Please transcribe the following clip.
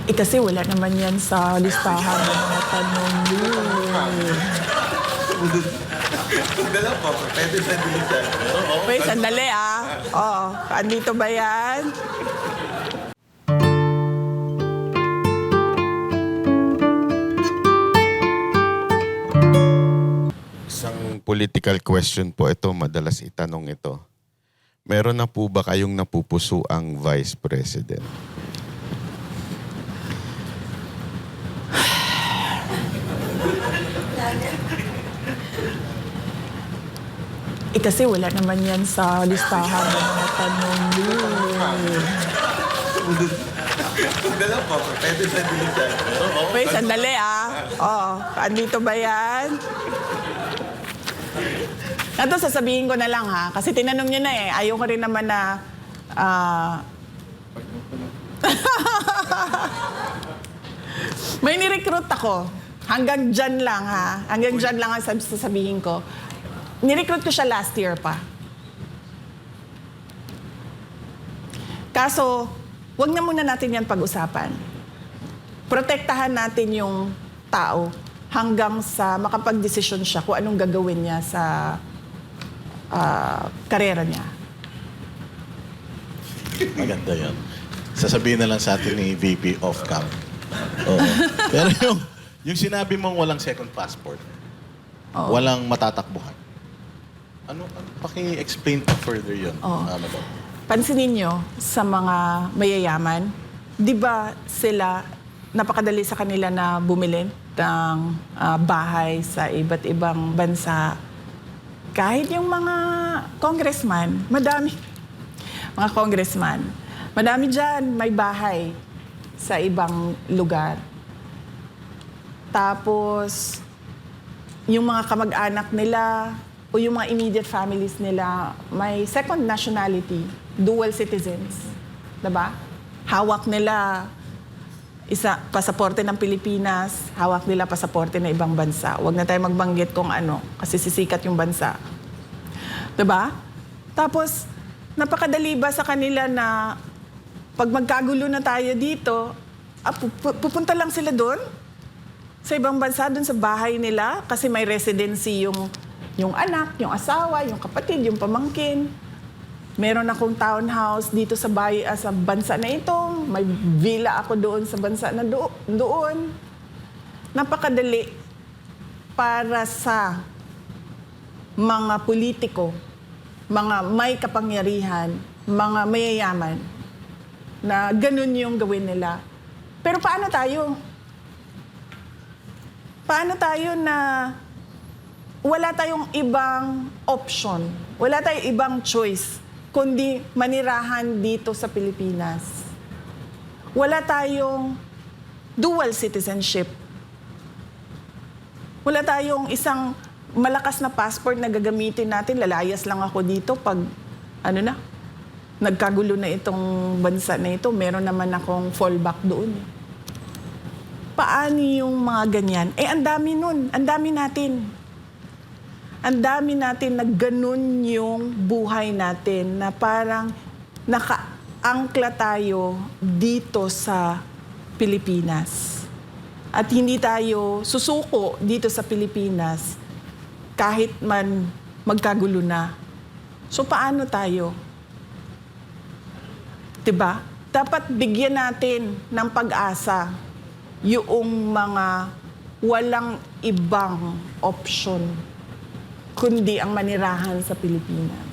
Eh kasi wala naman yan sa listahan ng mga tanong yun. Huwag na lang po. Pwede sa dilisan. Wait, sandali ah. Oo, andito ba yan? Isang political question po ito, madalas itanong ito. Meron na po ba kayong napupuso ang Vice President? Eh kasi wala naman yan sa listahan ng mga tanong yun. Huwag na lang po. Pwede sa dilisan. Wait, sandali ah. Oo, andito ba yan? Ito, sasabihin ko na lang ha. Kasi tinanong niyo na eh. Ayaw ko rin naman na... May nirecruit ako. Hanggang dyan lang ha. Hanggang dyan lang ang sasabihin ko. Nirecruit ko siya last year pa. Kaso, wag na muna natin yan pag-usapan. Protektahan natin yung tao hanggang sa makapag-desisyon siya kung anong gagawin niya sa karera niya. Maganda yan. Sasabihin na lang sa atin ni VP off-cam. Oo. Pero yung sinabi mong walang second passport, walang matatakbuhan. Ano paki-explain pa further yun? Madam? Pansinin nyo sa mga mayayaman, di ba sila, napakadali sa kanila na bumili ng bahay sa iba't ibang bansa. Kahit yung mga congressman, madami dyan may bahay sa ibang lugar. Tapos, yung mga kamag-anak nila o yung mga immediate families nila, may second nationality, dual citizens. Diba? Hawak nila pasaporte ng Pilipinas, hawak nila pasaporte ng ibang bansa. Huwag na tayo magbanggit kung ano, kasi sisikat yung bansa. Diba? Tapos, napakadali ba sa kanila na pag magkagulo na tayo dito, pupunta lang sila doon? Sa ibang bansa, doon sa bahay nila, kasi may residency yung anak, yung asawa, yung kapatid, yung pamangkin. Meron akong townhouse dito sa bansa na ito. May villa ako doon sa bansa na doon. Napakadali para sa mga politiko, mga may kapangyarihan, mga mayayaman, na ganun yung gawin nila. Pero paano tayo? Paano tayo na wala tayong ibang option, wala tayong ibang choice, kundi manirahan dito sa Pilipinas. Wala tayong dual citizenship. Wala tayong isang malakas na passport na gagamitin natin. Lalayas lang ako dito pag, nagkagulo na itong bansa na ito. Meron naman akong fallback doon. Paano yung mga ganyan? Ang dami nun. Ang dami natin. Ang dami natin na ganun yung buhay natin na parang nakaangkla tayo dito sa Pilipinas. At hindi tayo susuko dito sa Pilipinas kahit man magkagulo na. So paano tayo? Diba? Dapat bigyan natin ng pag-asa yung mga walang ibang option kundi ang manirahan sa Pilipinas.